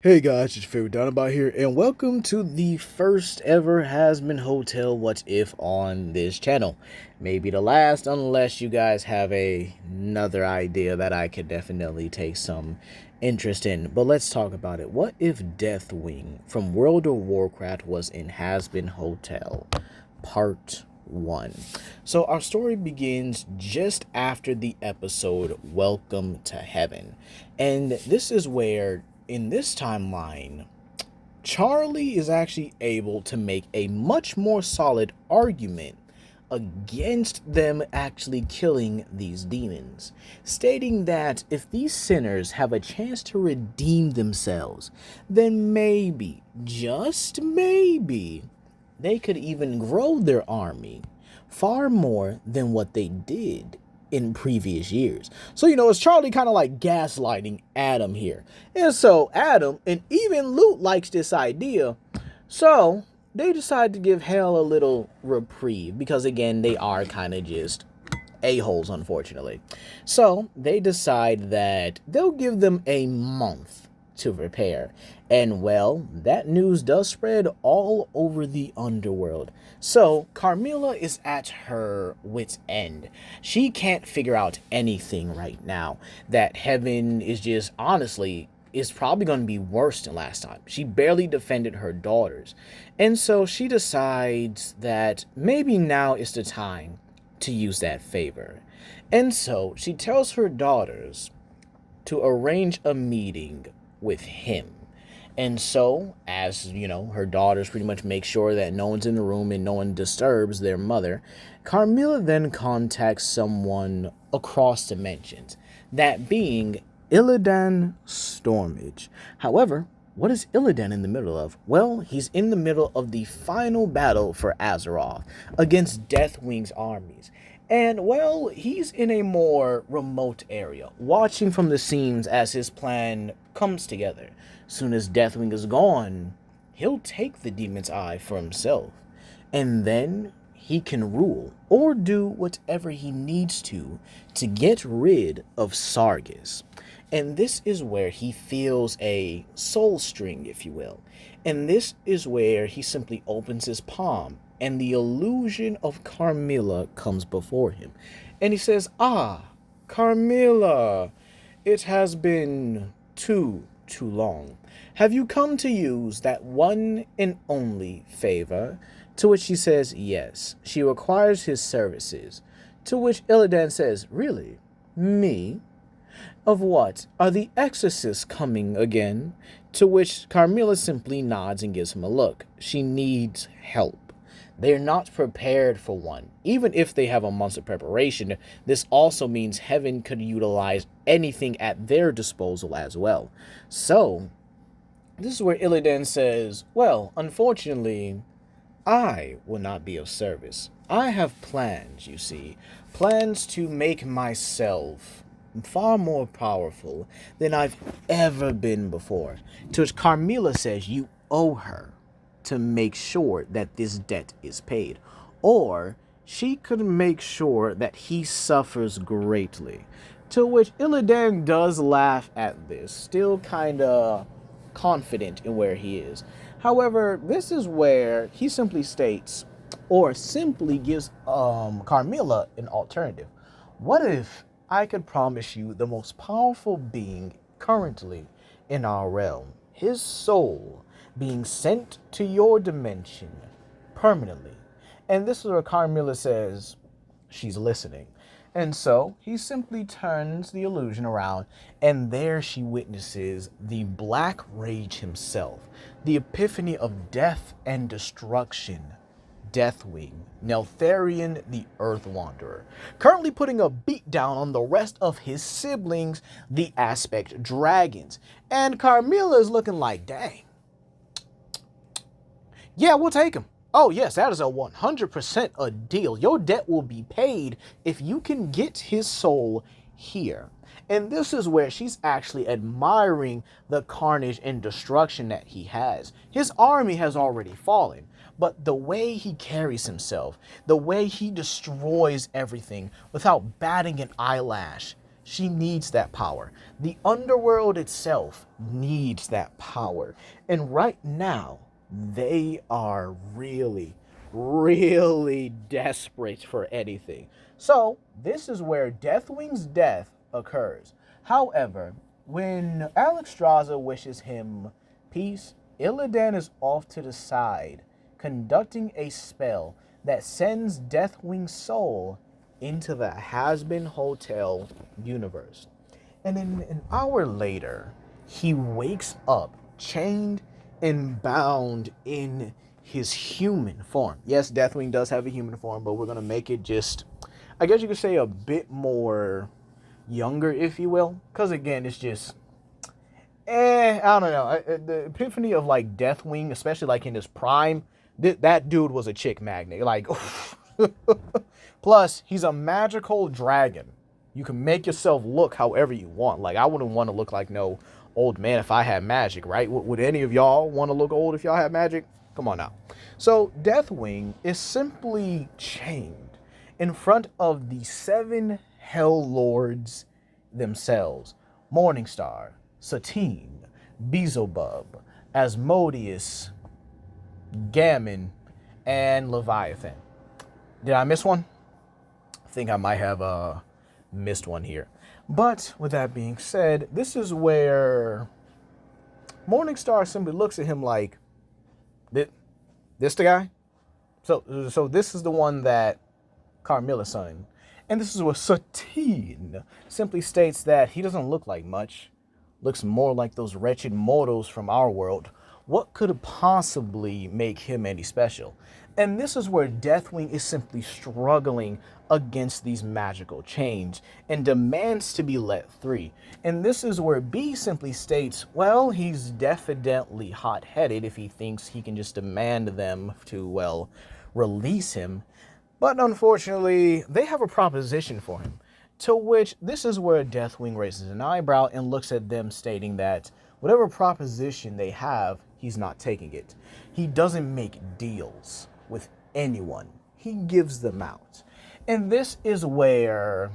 Hey guys, it's your favorite Donabout here, and welcome to the first ever Hazbin Hotel What If on this channel. Maybe the last, unless you guys have another idea that I could definitely take some interest in. But let's talk about it. What if Deathwing from World of Warcraft was in Hazbin Hotel? Part 1. So our story begins just after the episode Welcome to Heaven. And this is where, in this timeline, Charlie is actually able to make a much more solid argument against them actually killing these demons, stating that if these sinners have a chance to redeem themselves, then maybe, just maybe, they could even grow their army far more than what they did in previous years. So, it's Charlie kind of like gaslighting Adam here. And so Adam and even Luke likes this idea. So they decide to give Hell a little reprieve because, again, they are kind of just a-holes, unfortunately. So they decide that they'll give them a month to prepare. And well, that news does spread all over the underworld. So Carmela is at her wit's end. She can't figure out anything right now. That heaven is just, honestly, is probably going to be worse than last time. She barely defended her daughters. And so she decides that maybe now is the time to use that favor. And so she tells her daughters to arrange a meeting with him. And so, as her daughters pretty much make sure that no one's in the room and no one disturbs their mother, Carmela then contacts someone across dimensions, that being Illidan Stormage. However, what is Illidan in the middle of? Well, he's in the middle of the final battle for Azeroth against Deathwing's armies. And, well, he's in a more remote area, watching from the scenes as his plan comes together. Soon as Deathwing is gone, he'll take the Demon's Eye for himself. And then he can rule or do whatever he needs to get rid of Sargus. And this is where he feels a soul string, if you will. And this is where he simply opens his palm and the illusion of Carmela comes before him. And he says, "Ah, Carmela, it has been too long. Have you come to use that one and only favor?" To which she says, yes, she requires his services. To which Illidan says, "Really? Me? Of what? Are the exorcists coming again?" To which Carmela simply nods and gives him a look. She needs help. They're not prepared for one. Even if they have a month's of preparation, this also means heaven could utilize anything at their disposal as well. So, this is where Illidan says, "Well, unfortunately, I will not be of service. I have plans, you see. Plans to make myself far more powerful than I've ever been before." To which Carmela says, "You owe her to make sure that this debt is paid. Or she could make sure that he suffers greatly." To which Illidan does laugh at this, still kinda confident in where he is. However, this is where he simply states, or simply gives Carmela an alternative. "What if I could promise you the most powerful being currently in our realm, his soul being sent to your dimension permanently?" And this is where Carmela says she's listening. And so he simply turns the illusion around, and there she witnesses the Black Rage himself, the epiphany of death and destruction, Deathwing, Neltharion the Earth Wanderer, currently putting a beat down on the rest of his siblings, the Aspect Dragons. And Carmela is looking like, dang. Yeah, we'll take him. Oh, yes, that is a 100% a deal. Your debt will be paid if you can get his soul here. And this is where she's actually admiring the carnage and destruction that he has. His army has already fallen, but the way he carries himself, the way he destroys everything without batting an eyelash, She needs that power. The underworld itself needs that power. And right now, they are really, really desperate for anything. So, this is where Deathwing's death occurs. However, when Alexstrasza wishes him peace, Illidan is off to the side, conducting a spell that sends Deathwing's soul into the Hazbin Hotel universe. And then an hour later, he wakes up chained and bound in his human form. Yes, Deathwing does have a human form, but we're going to make it just, I guess you could say, a bit more younger, if you will. Because again, it's just, I don't know. The epiphany of like Deathwing, especially like in his prime, that dude was a chick magnet. Like, plus, he's a magical dragon. You can make yourself look however you want. Like, I wouldn't want to look like no old man if I had magic, right? Would any of y'all want to look old if y'all had magic? Come on now. So, Deathwing is simply chained in front of the 7 Hell Lords themselves. Morningstar, Satine, Beelzebub, Asmodeus, Gammon, and Leviathan. Did I miss one? I think I might have missed one here. But with that being said, this is where Morningstar simply looks at him like, this the guy? So this is the one that Carmela son. And this is where Satine simply states that he doesn't look like much. Looks more like those wretched mortals from our world. What could possibly make him any special? And this is where Deathwing is simply struggling against these magical chains and demands to be let free. And this is where B simply states, well, he's definitely hot-headed if he thinks he can just demand them to, well, release him. But unfortunately, they have a proposition for him. To which, this is where Deathwing raises an eyebrow and looks at them stating that whatever proposition they have, he's not taking it. He doesn't make deals with anyone. He gives them out. And this is where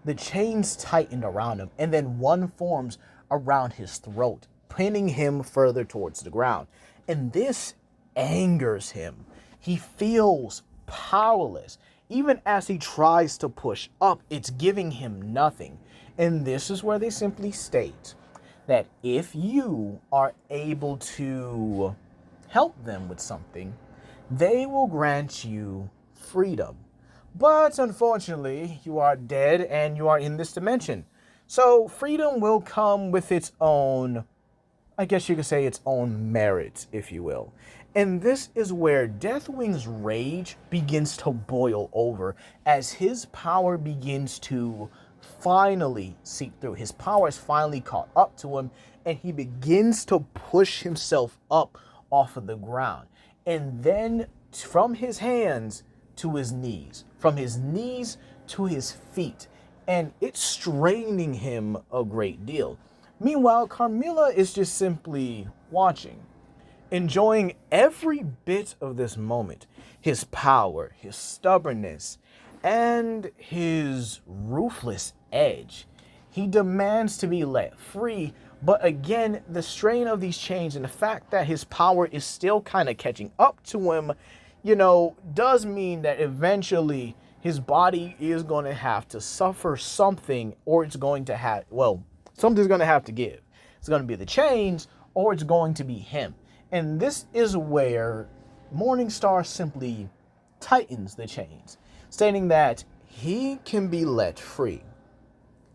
the chains tightened around him, and then one forms around his throat, pinning him further towards the ground. And this angers him. He feels powerless. Even as he tries to push up, it's giving him nothing. And this is where they simply state that if you are able to help them with something, they will grant you freedom. But unfortunately, you are dead and you are in this dimension. So freedom will come with its own, I guess you could say, its own merits, if you will. And this is where Deathwing's rage begins to boil over as his power begins to finally seep through. His power is finally caught up to him, and he begins to push himself up off of the ground. And then from his hands to his knees, from his knees to his feet. And it's straining him a great deal. Meanwhile, Carmela is just simply watching, enjoying every bit of this moment. His power, his stubbornness, and his ruthless edge. He demands to be let free, but again, the strain of these chains and the fact that his power is still kind of catching up to him, does mean that eventually his body is going to have to suffer something, or it's going to have, something's going to have to give. It's going to be the chains, or it's going to be him. And this is where Morningstar simply tightens the chains, stating that he can be let free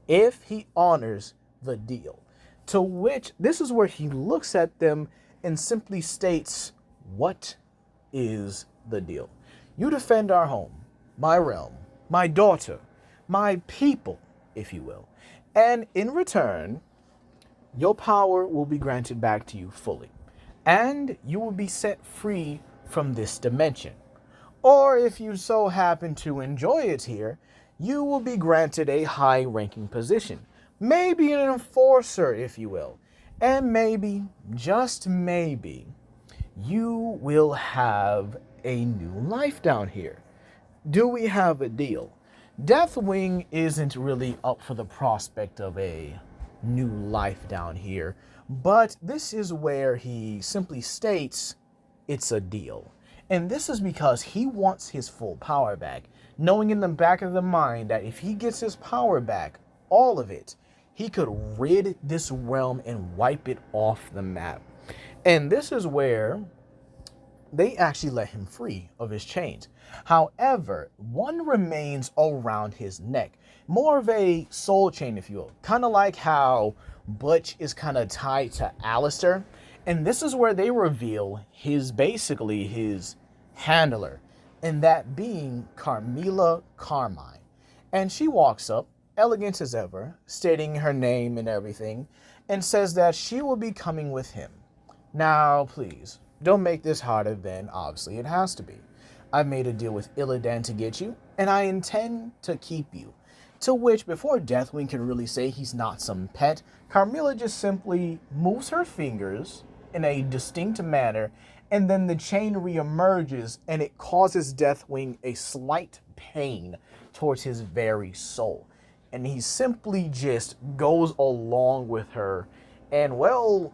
if he honors the deal. To which, this is where he looks at them and simply states, what is the deal? You defend our home, my realm, my daughter, my people, if you will. And in return, your power will be granted back to you fully. And you will be set free from this dimension. Or if you so happen to enjoy it here, you will be granted a high-ranking position. Maybe an enforcer, if you will. And maybe, just maybe, you will have a new life down here. Do we have a deal? Deathwing isn't really up for the prospect of a new life down here, but this is where he simply states it's a deal. And this is because he wants his full power back, knowing in the back of the mind that if he gets his power back, all of it, he could rid this realm and wipe it off the map. And this is where they actually let him free of his chains. However, one remains around his neck. More of a soul chain, if you will. Kind of like how Butch is kind of tied to Alistair. And this is where they reveal basically his handler. And that being Carmela Carmine. And she walks up, elegant as ever, stating her name and everything, and says that she will be coming with him. Now, please, don't make this harder than obviously it has to be. I've made a deal with Illidan to get you, and I intend to keep you. To which, before Deathwing can really say he's not some pet, Carmela just simply moves her fingers in a distinct manner, and then the chain reemerges, and it causes Deathwing a slight pain towards his very soul. And he simply just goes along with her, and well,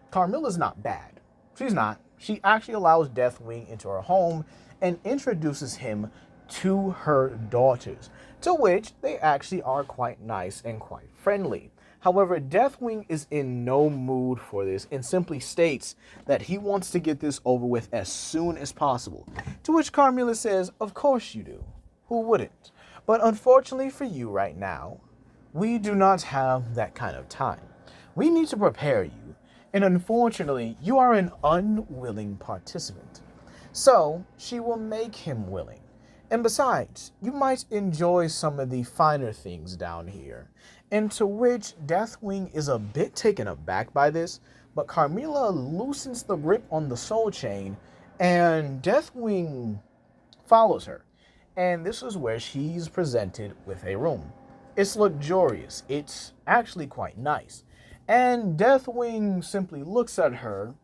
Carmela's not bad. She's not. She actually allows Deathwing into her home and introduces him to her daughters, to which they actually are quite nice and quite friendly. However, Deathwing is in no mood for this and simply states that he wants to get this over with as soon as possible, to which Carmela says, of course you do. Who wouldn't? But unfortunately for you right now, we do not have that kind of time. We need to prepare you. And unfortunately, you are an unwilling participant. So, she will make him willing. And besides, you might enjoy some of the finer things down here. And to which Deathwing is a bit taken aback by this, but Carmela loosens the grip on the soul chain, and Deathwing follows her. And this is where she's presented with a room. It's luxurious. It's actually quite nice. And Deathwing simply looks at her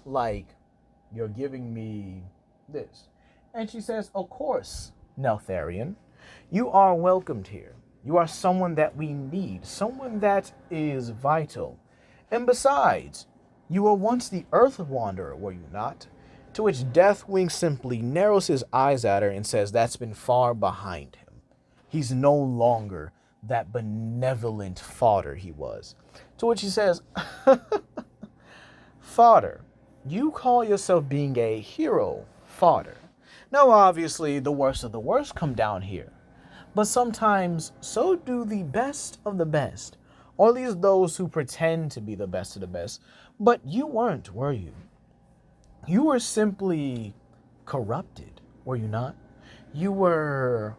like, you're giving me this. And she says, of course, Neltharion, you are welcomed here. You are someone that we need, someone that is vital. And besides, you were once the Earth Wanderer, were you not? To which Deathwing simply narrows his eyes at her and says that's been far behind him. He's no longer that benevolent fodder he was. To which he says, fodder, you call yourself being a hero, fodder. Now obviously the worst of the worst come down here. But sometimes so do the best of the best. Or at least those who pretend to be the best of the best. But you weren't, were you? You were simply corrupted, were you not? You were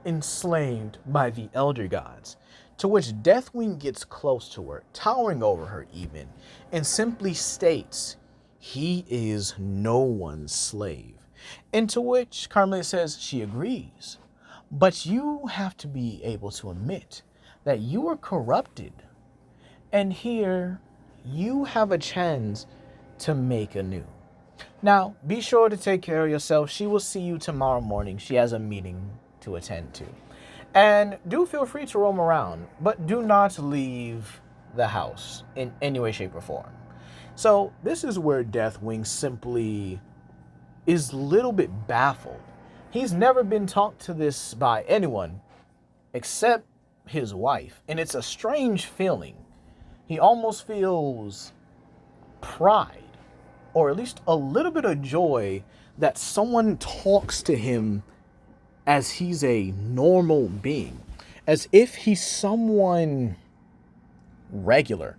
enslaved by the elder gods, to which Deathwing gets close to her, towering over her even, and simply states, he is no one's slave. And to which Carmela says she agrees, but you have to be able to admit that you are corrupted, and here you have a chance to make anew. Now, be sure to take care of yourself. She will see you tomorrow morning. She has a meeting to attend to. And do feel free to roam around, but do not leave the house in any way, shape, or form. So this is where Deathwing simply is a little bit baffled. He's never been taught to this by anyone except his wife, and it's a strange feeling. He almost feels pride, or at least a little bit of joy that someone talks to him as he's a normal being, as if he's someone regular.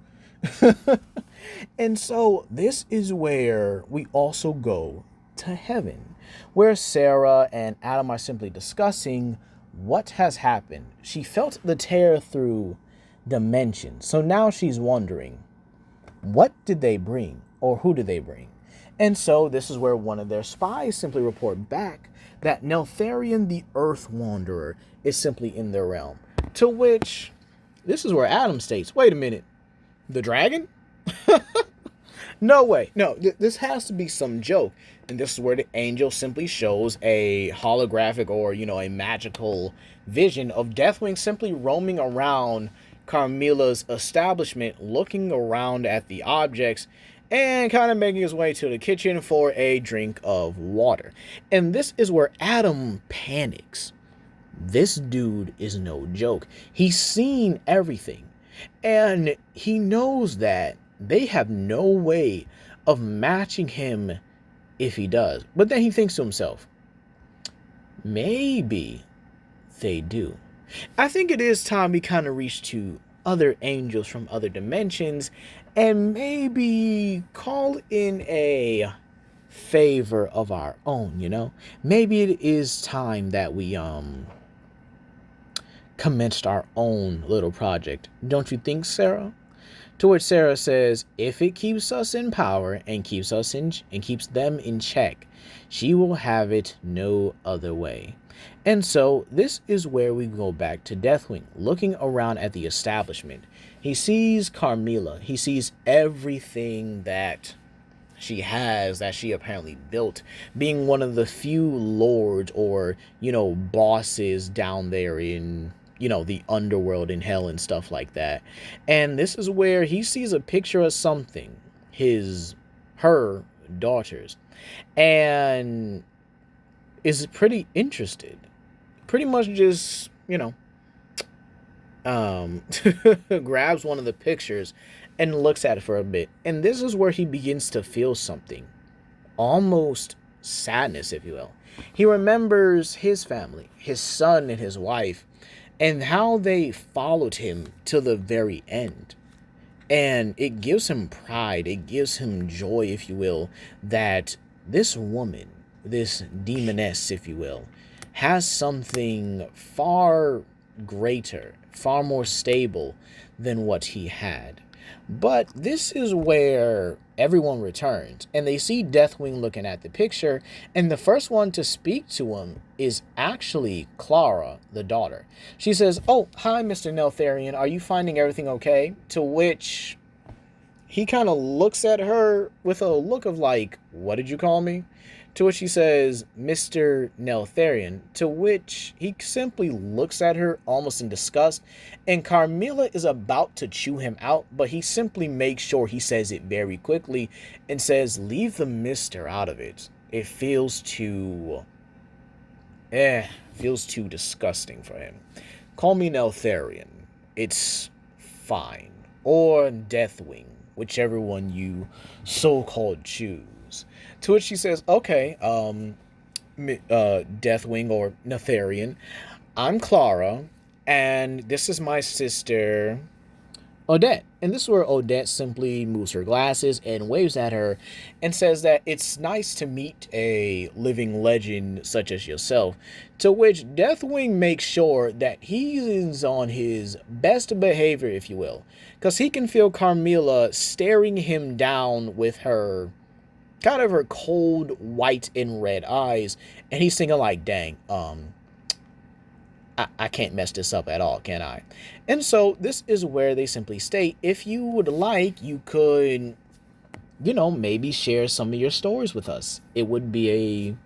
And so this is where we also go to heaven, where Sarah and Adam are simply discussing what has happened. She felt the tear through dimensions, so now she's wondering, what did they bring, or who did they bring? And so this is where one of their spies simply report back that Neltharion the Earth Wanderer is simply in their realm. To which, this is where Adam states, wait a minute, the dragon? No way. No, this has to be some joke. And this is where the angel simply shows a holographic or, a magical vision of Deathwing simply roaming around Carmela's establishment, looking around at the objects and kind of making his way to the kitchen for a drink of water. And this is where Adam panics. This dude is no joke. He's seen everything. And he knows that they have no way of matching him if he does. But then he thinks to himself, maybe they do. I think it is time we kind of reach to other angels from other dimensions and maybe call in a favor of our own. Maybe it is time that we commenced our own little project. Don't you think, Sarah? To which Sarah says, if it keeps us in power and keeps them in check, she will have it no other way. And so this is where we go back to Deathwing, looking around at the establishment. He sees Carmela. He sees everything that she has, that she apparently built, being one of the few lords or, bosses down there in, the underworld in hell and stuff like that. And this is where he sees a picture of something, her daughters, and is pretty interested. Pretty much just, grabs one of the pictures and looks at it for a bit. And this is where he begins to feel something, almost sadness, if you will. He remembers his family, his son and his wife, and how they followed him to the very end. And it gives him pride, it gives him joy, if you will, that this woman, this demoness, if you will, has something far greater, far more stable than what he had. But this is where everyone returns, and they see Deathwing looking at the picture, and the first one to speak to him is actually Clara, the daughter. She says, "Oh, hi, Mr. Neltharion, are you finding everything okay?" To which he kind of looks at her with a look of like, "What did you call me?" To which she says, "Mr. Neltharion," to which he simply looks at her almost in disgust, and Carmela is about to chew him out, but he simply makes sure he says it very quickly and says, "Leave the mister out of it. It feels too disgusting for him. Call me Neltharion. It's fine. Or Deathwing, whichever one you so-called choose." To which she says, "Okay, Deathwing or Neltharion, I'm Clara, and this is my sister, Odette." And this is where Odette simply moves her glasses and waves at her and says that it's nice to meet a living legend such as yourself. To which Deathwing makes sure that he's on his best behavior, if you will, because he can feel Carmela staring him down with her kind of her cold white and red eyes, and he's thinking like, dang, I can't mess this up at all, can I? And so this is where they simply state, if you would like, you could, maybe share some of your stories with us. It would be a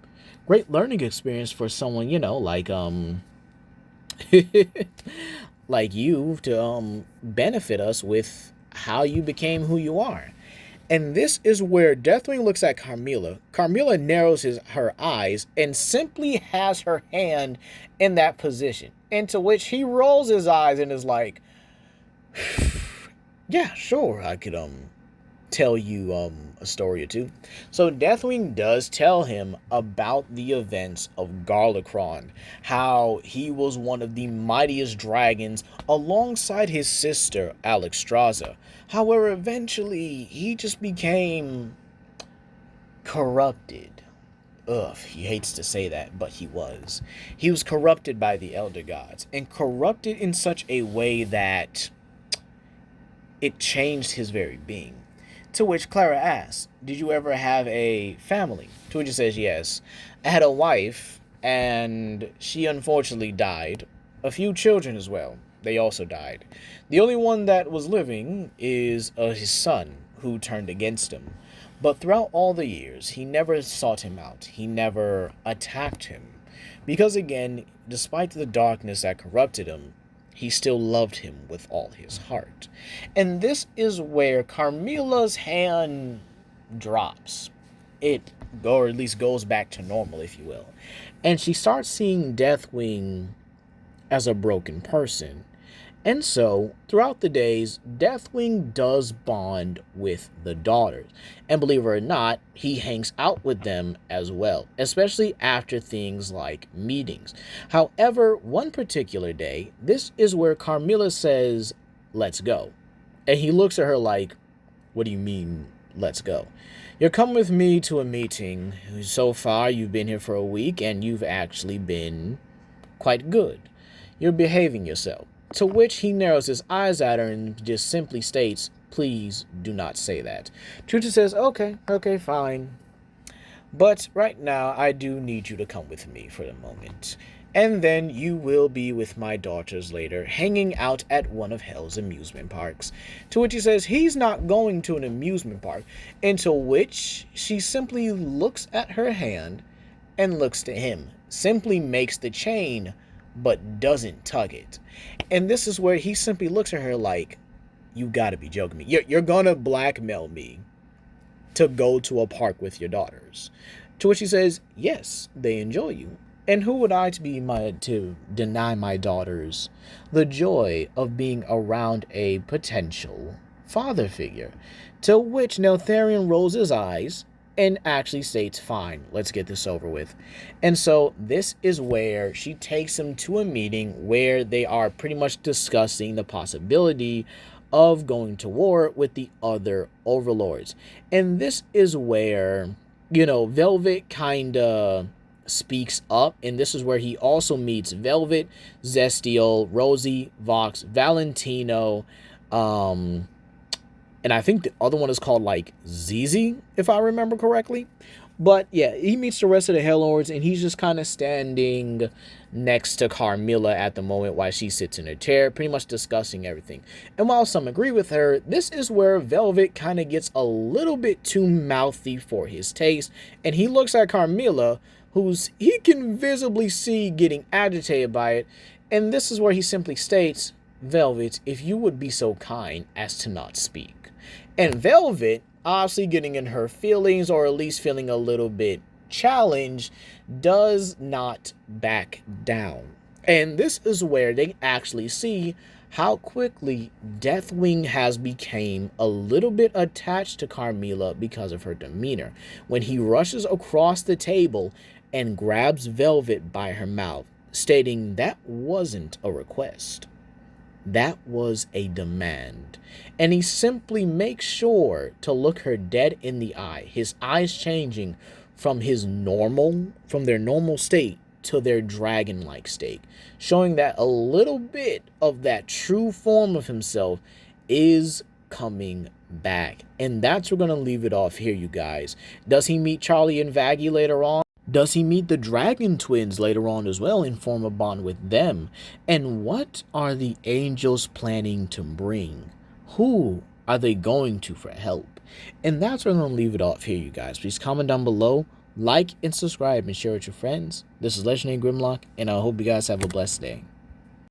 great learning experience for someone, like like you, to benefit us with how you became who you are. And this is where Deathwing looks at Carmela. Carmela narrows her eyes and simply has her hand in that position. And to which he rolls his eyes and is like, "Yeah, sure, I could tell you a story or two." So Deathwing does tell him about the events of Garlacron, how he was one of the mightiest dragons alongside his sister Alexstrasza. However, eventually he just became corrupted. Ugh, he hates to say that, but he was. He was corrupted by the Elder Gods, and corrupted in such a way that it changed his very being. To which Clara asks, "Did you ever have a family?" To which he says, "Yes. I had a wife, and she unfortunately died. A few children as well. They also died. The only one that was living is his son, who turned against him. But throughout all the years, he never sought him out. He never attacked him. Because again, despite the darkness that corrupted him, he still loved him with all his heart. And this is where Carmela's hand drops. It, or at least goes back to normal, if you will. And she starts seeing Deathwing as a broken person. And so, throughout the days, Deathwing does bond with the daughters. And believe it or not, he hangs out with them as well, especially after things like meetings. However, one particular day, this is where Carmela says, "Let's go." And he looks at her like, "What do you mean, let's go?" "You're coming with me to a meeting. So far, you've been here for a week, and you've actually been quite good. You're behaving yourself." To which he narrows his eyes at her and just simply states, "Please do not say that." Tutor says, okay, fine. "But right now, I do need you to come with me for the moment. And then you will be with my daughters later, hanging out at one of Hell's amusement parks." To which he says he's not going to an amusement park. Into which she simply looks at her hand and looks to him. Simply makes the chain, but doesn't tug it. And this is where he simply looks at her like, "You gotta be joking me. You're gonna blackmail me to go to a park with your daughters." To which he says, "Yes, they enjoy you. And who would I to deny my daughters the joy of being around a potential father figure?" To which Neltharion rolls his eyes and actually states, "Fine, let's get this over with." And so this is where she takes him to a meeting where they are pretty much discussing the possibility of going to war with the other overlords. And this is where, Velvet kind of speaks up, and this is where he also meets Velvet, Zestiel, Rosie, Vox, Valentino, and I think the other one is called like Zizi, if I remember correctly. But yeah, he meets the rest of the Hell Lords, and he's just kind of standing next to Carmela at the moment while she sits in her chair, pretty much discussing everything. And while some agree with her, this is where Velvet kind of gets a little bit too mouthy for his taste, and he looks at Carmela, he can visibly see getting agitated by it, and this is where he simply states, "Velvet, if you would be so kind as to not speak." And Velvet, obviously getting in her feelings, or at least feeling a little bit challenged, does not back down. And this is where they actually see how quickly Deathwing has become a little bit attached to Carmela because of her demeanor, when he rushes across the table and grabs Velvet by her mouth, stating that wasn't a request. That was a demand. And he simply makes sure to look her dead in the eye, his eyes changing from their normal state to their dragon-like state, showing that a little bit of that true form of himself is coming back. And that's where we're going to leave it off here, you guys. Does he meet Charlie and Vaggie later on? Does he meet the Dragon Twins later on as well and form a bond with them? And what are the angels planning to bring? Who are they going to for help? And that's where I'm going to leave it off here, you guys. Please comment down below, like and subscribe, and share with your friends. This is Legendary Grimlock, and I hope you guys have a blessed day.